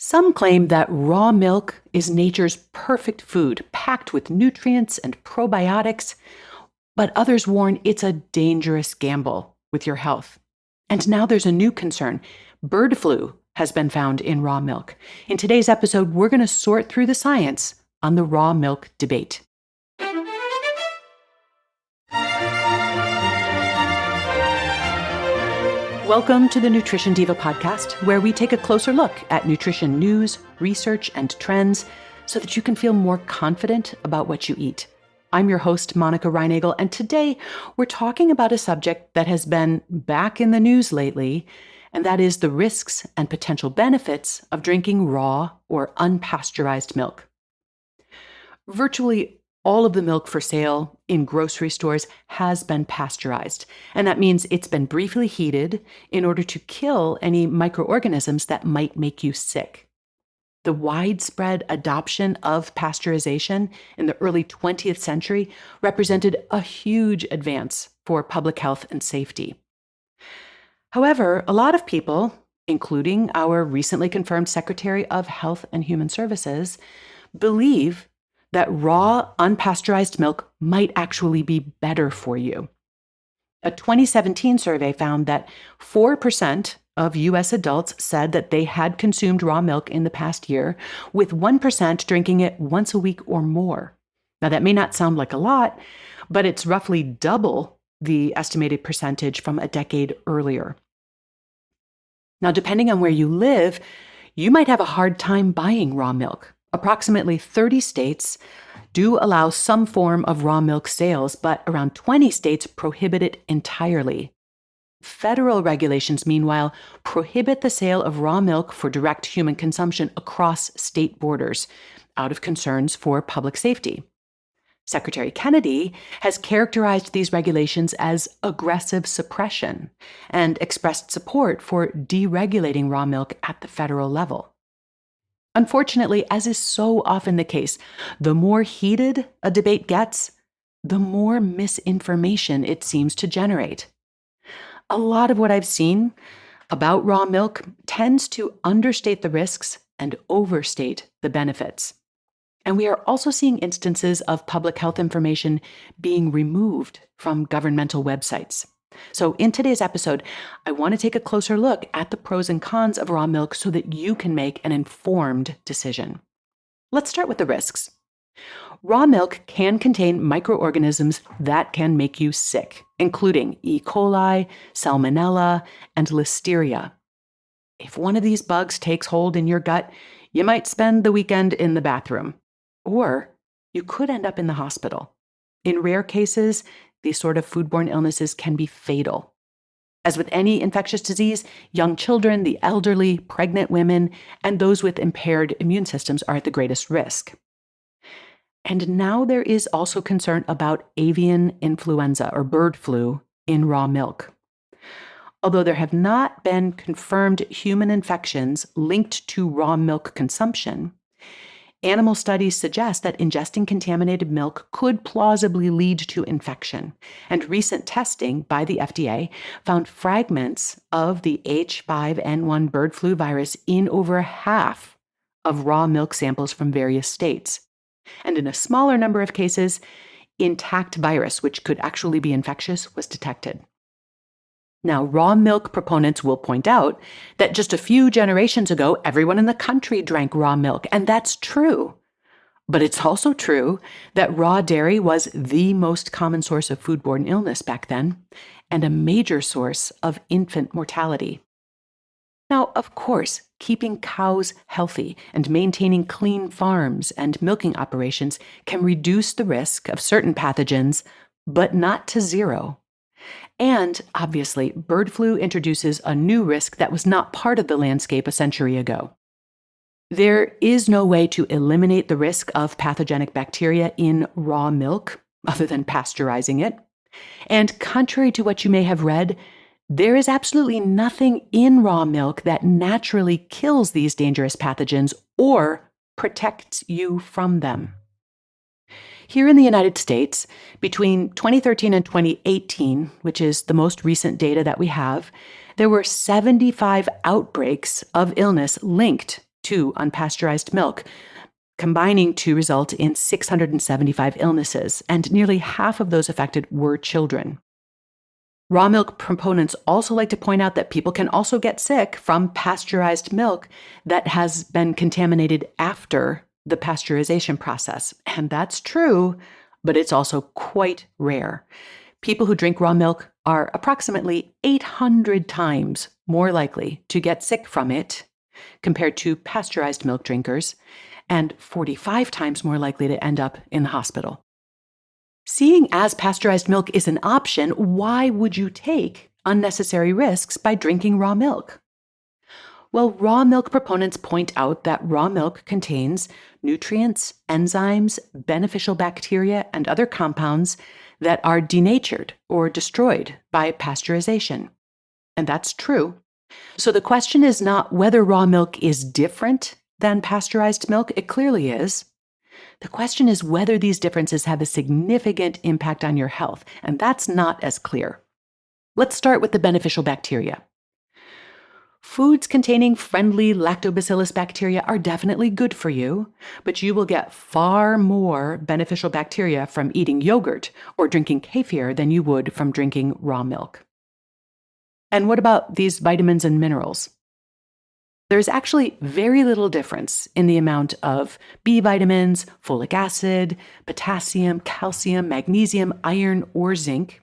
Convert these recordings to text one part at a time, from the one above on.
Some claim that raw milk is nature's perfect food, packed with nutrients and probiotics, but others warn it's a dangerous gamble with your health. And now there's a new concern. Bird flu has been found in raw milk. In today's episode, we're going to sort through the science on the raw milk debate. Welcome to the Nutrition Diva podcast, where we take a closer look at nutrition news, research, and trends so that you can feel more confident about what you eat. I'm your host, Monica Reinagel, and today we're talking about a subject that has been back in the news lately, and that is the risks and potential benefits of drinking raw or unpasteurized milk. Virtually all of the milk for sale in grocery stores has been pasteurized, and that means it's been briefly heated in order to kill any microorganisms that might make you sick. The widespread adoption of pasteurization in the early 20th century represented a huge advance for public health and safety. However, a lot of people, including our recently confirmed Secretary of Health and Human Services, believe that raw, unpasteurized milk might actually be better for you. A 2017 survey found that 4% of U.S. adults said that they had consumed raw milk in the past year, with 1% drinking it once a week or more. Now, that may not sound like a lot, but it's roughly double the estimated percentage from a decade earlier. Now, depending on where you live, you might have a hard time buying raw milk. Approximately 30 states do allow some form of raw milk sales, but around 20 states prohibit it entirely. Federal regulations, meanwhile, prohibit the sale of raw milk for direct human consumption across state borders, out of concerns for public safety. Secretary Kennedy has characterized these regulations as aggressive suppression and expressed support for deregulating raw milk at the federal level. Unfortunately, as is so often the case, the more heated a debate gets, the more misinformation it seems to generate. A lot of what I've seen about raw milk tends to understate the risks and overstate the benefits. And we are also seeing instances of public health information being removed from governmental websites. So in today's episode, I want to take a closer look at the pros and cons of raw milk so that you can make an informed decision. Let's start with the risks. Raw milk can contain microorganisms that can make you sick, including E. coli, Salmonella, and Listeria. If one of these bugs takes hold in your gut, you might spend the weekend in the bathroom, or you could end up in the hospital. In rare cases, these sort of foodborne illnesses can be fatal. As with any infectious disease, young children, the elderly, pregnant women, and those with impaired immune systems are at the greatest risk. And now there is also concern about avian influenza or bird flu in raw milk. Although there have not been confirmed human infections linked to raw milk consumption, animal studies suggest that ingesting contaminated milk could plausibly lead to infection, and recent testing by the FDA found fragments of the H5N1 bird flu virus in over half of raw milk samples from various states. And in a smaller number of cases, intact virus, which could actually be infectious, was detected. Now, raw milk proponents will point out that just a few generations ago, everyone in the country drank raw milk, and that's true. But it's also true that raw dairy was the most common source of foodborne illness back then, and a major source of infant mortality. Now, of course, keeping cows healthy and maintaining clean farms and milking operations can reduce the risk of certain pathogens, but not to zero. And obviously, bird flu introduces a new risk that was not part of the landscape a century ago. There is no way to eliminate the risk of pathogenic bacteria in raw milk other than pasteurizing it. And contrary to what you may have read, there is absolutely nothing in raw milk that naturally kills these dangerous pathogens or protects you from them. Here in the United States, between 2013 and 2018, which is the most recent data that we have, there were 75 outbreaks of illness linked to unpasteurized milk, combining to result in 675 illnesses, and nearly half of those affected were children. Raw milk proponents also like to point out that people can also get sick from pasteurized milk that has been contaminated after the pasteurization process. And that's true, but it's also quite rare. People who drink raw milk are approximately 800 times more likely to get sick from it compared to pasteurized milk drinkers, and 45 times more likely to end up in the hospital. Seeing as pasteurized milk is an option, why would you take unnecessary risks by drinking raw milk? Well, raw milk proponents point out that raw milk contains nutrients, enzymes, beneficial bacteria, and other compounds that are denatured or destroyed by pasteurization. And that's true. So the question is not whether raw milk is different than pasteurized milk. It clearly is. The question is whether these differences have a significant impact on your health, and that's not as clear. Let's start with the beneficial bacteria. Foods containing friendly lactobacillus bacteria are definitely good for you, but you will get far more beneficial bacteria from eating yogurt or drinking kefir than you would from drinking raw milk. And what about these vitamins and minerals? There's actually very little difference in the amount of B vitamins, folic acid, potassium, calcium, magnesium, iron, or zinc.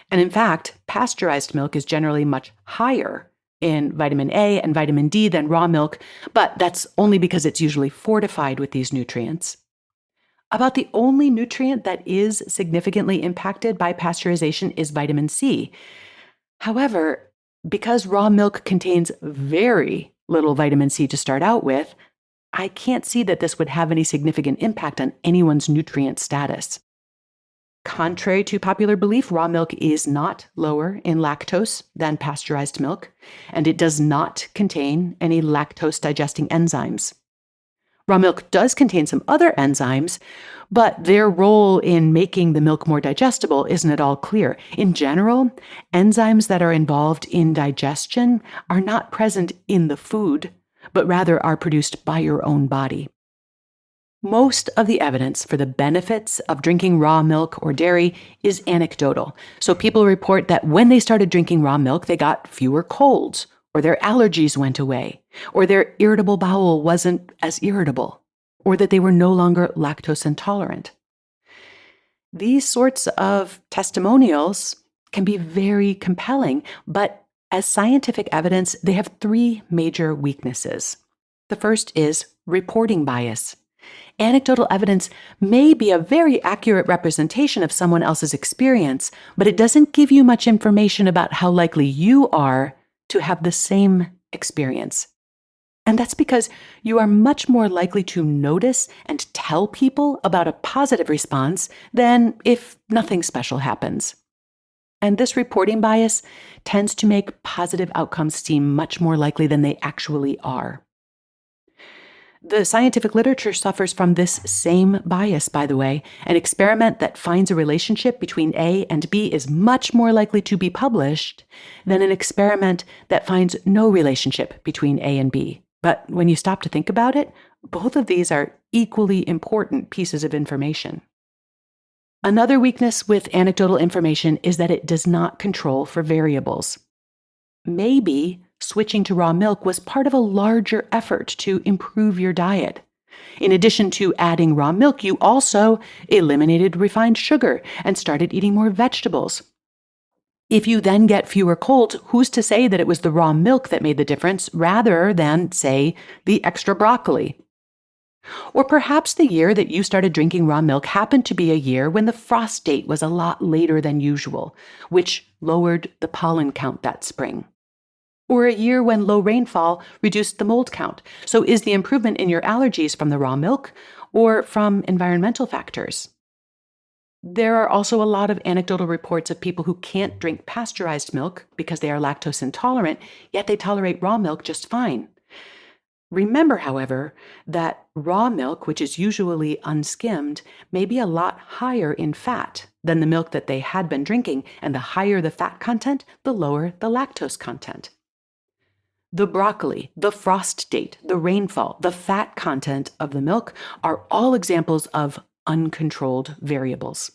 And in fact, pasteurized milk is generally much higher in vitamin A and vitamin D than raw milk, but that's only because it's usually fortified with these nutrients. About the only nutrient that is significantly impacted by pasteurization is vitamin C. However, because raw milk contains very little vitamin C to start out with, I can't see that this would have any significant impact on anyone's nutrient status. Contrary to popular belief, raw milk is not lower in lactose than pasteurized milk, and it does not contain any lactose-digesting enzymes. Raw milk does contain some other enzymes, but their role in making the milk more digestible isn't at all clear. In general, enzymes that are involved in digestion are not present in the food, but rather are produced by your own body. Most of the evidence for the benefits of drinking raw milk or dairy is anecdotal. So people report that when they started drinking raw milk, they got fewer colds, or their allergies went away, or their irritable bowel wasn't as irritable, or that they were no longer lactose intolerant. These sorts of testimonials can be very compelling, but as scientific evidence, they have three major weaknesses. The first is reporting bias. Anecdotal evidence may be a very accurate representation of someone else's experience, but it doesn't give you much information about how likely you are to have the same experience. And that's because you are much more likely to notice and tell people about a positive response than if nothing special happens. And this reporting bias tends to make positive outcomes seem much more likely than they actually are. The scientific literature suffers from this same bias, by the way. An experiment that finds a relationship between A and B is much more likely to be published than an experiment that finds no relationship between A and B. But when you stop to think about it, both of these are equally important pieces of information. Another weakness with anecdotal information is that it does not control for variables. Maybe switching to raw milk was part of a larger effort to improve your diet. In addition to adding raw milk, you also eliminated refined sugar and started eating more vegetables. If you then get fewer colds, who's to say that it was the raw milk that made the difference rather than, say, the extra broccoli? Or perhaps the year that you started drinking raw milk happened to be a year when the frost date was a lot later than usual, which lowered the pollen count that spring. Or a year when low rainfall reduced the mold count. So is the improvement in your allergies from the raw milk or from environmental factors? There are also a lot of anecdotal reports of people who can't drink pasteurized milk because they are lactose intolerant, yet they tolerate raw milk just fine. Remember, however, that raw milk, which is usually unskimmed, may be a lot higher in fat than the milk that they had been drinking, and the higher the fat content, the lower the lactose content. The broccoli, the frost date, the rainfall, the fat content of the milk are all examples of uncontrolled variables.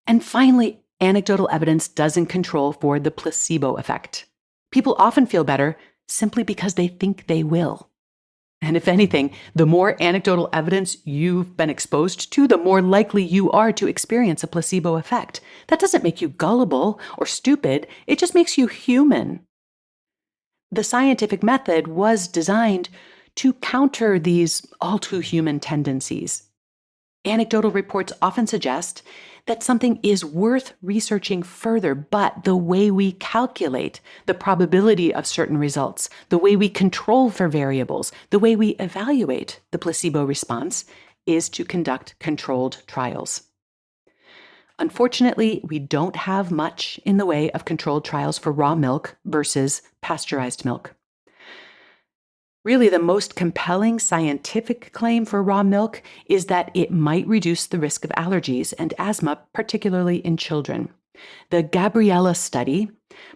And finally, anecdotal evidence doesn't control for the placebo effect. People often feel better simply because they think they will. And if anything, the more anecdotal evidence you've been exposed to, the more likely you are to experience a placebo effect. That doesn't make you gullible or stupid, it just makes you human. The scientific method was designed to counter these all too human tendencies. Anecdotal reports often suggest that something is worth researching further, but the way we calculate the probability of certain results, the way we control for variables, the way we evaluate the placebo response is to conduct controlled trials. Unfortunately, we don't have much in the way of controlled trials for raw milk versus pasteurized milk. Really, the most compelling scientific claim for raw milk is that it might reduce the risk of allergies and asthma, particularly in children. The Gabriella study,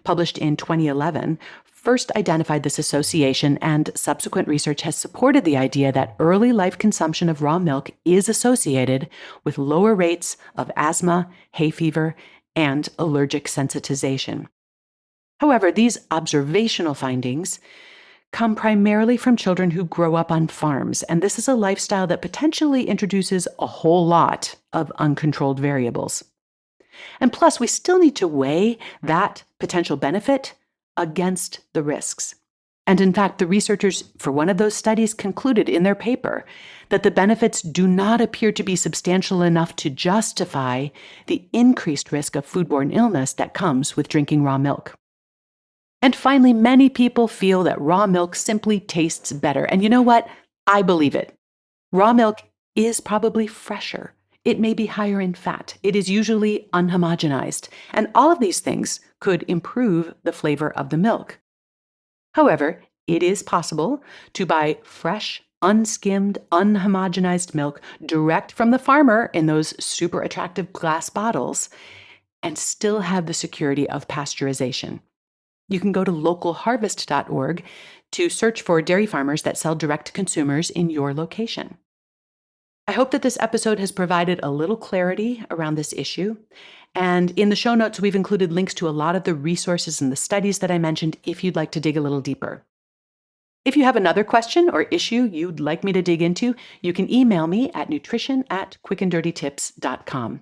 published in 2011, first identified this association, and subsequent research has supported the idea that early life consumption of raw milk is associated with lower rates of asthma, hay fever, and allergic sensitization. However, these observational findings come primarily from children who grow up on farms, and this is a lifestyle that potentially introduces a whole lot of uncontrolled variables. And plus, we still need to weigh that potential benefit against the risks. And in fact, the researchers for one of those studies concluded in their paper that the benefits do not appear to be substantial enough to justify the increased risk of foodborne illness that comes with drinking raw milk. And finally, many people feel that raw milk simply tastes better. And you know what? I believe it. Raw milk is probably fresher. It may be higher in fat. It is usually unhomogenized. And all of these things could improve the flavor of the milk. However, it is possible to buy fresh, unskimmed, unhomogenized milk direct from the farmer in those super attractive glass bottles and still have the security of pasteurization. You can go to localharvest.org to search for dairy farmers that sell direct to consumers in your location. I hope that this episode has provided a little clarity around this issue. And in the show notes, we've included links to a lot of the resources and the studies that I mentioned if you'd like to dig a little deeper. If you have another question or issue you'd like me to dig into, you can email me at nutrition@quickanddirtytips.com.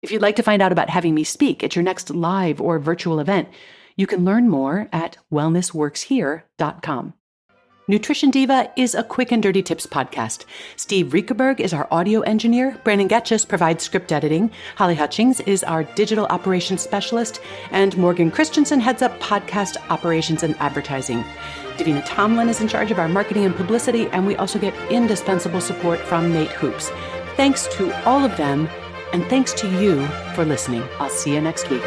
If you'd like to find out about having me speak at your next live or virtual event, you can learn more at wellnessworkshere.com. Nutrition Diva is a Quick and Dirty Tips podcast. Steve Riekeberg is our audio engineer. Brandon Getchus provides script editing. Holly Hutchings is our digital operations specialist. And Morgan Christensen heads up podcast operations and advertising. Davina Tomlin is in charge of our marketing and publicity. And we also get indispensable support from Nate Hoops. Thanks to all of them. And thanks to you for listening. I'll see you next week.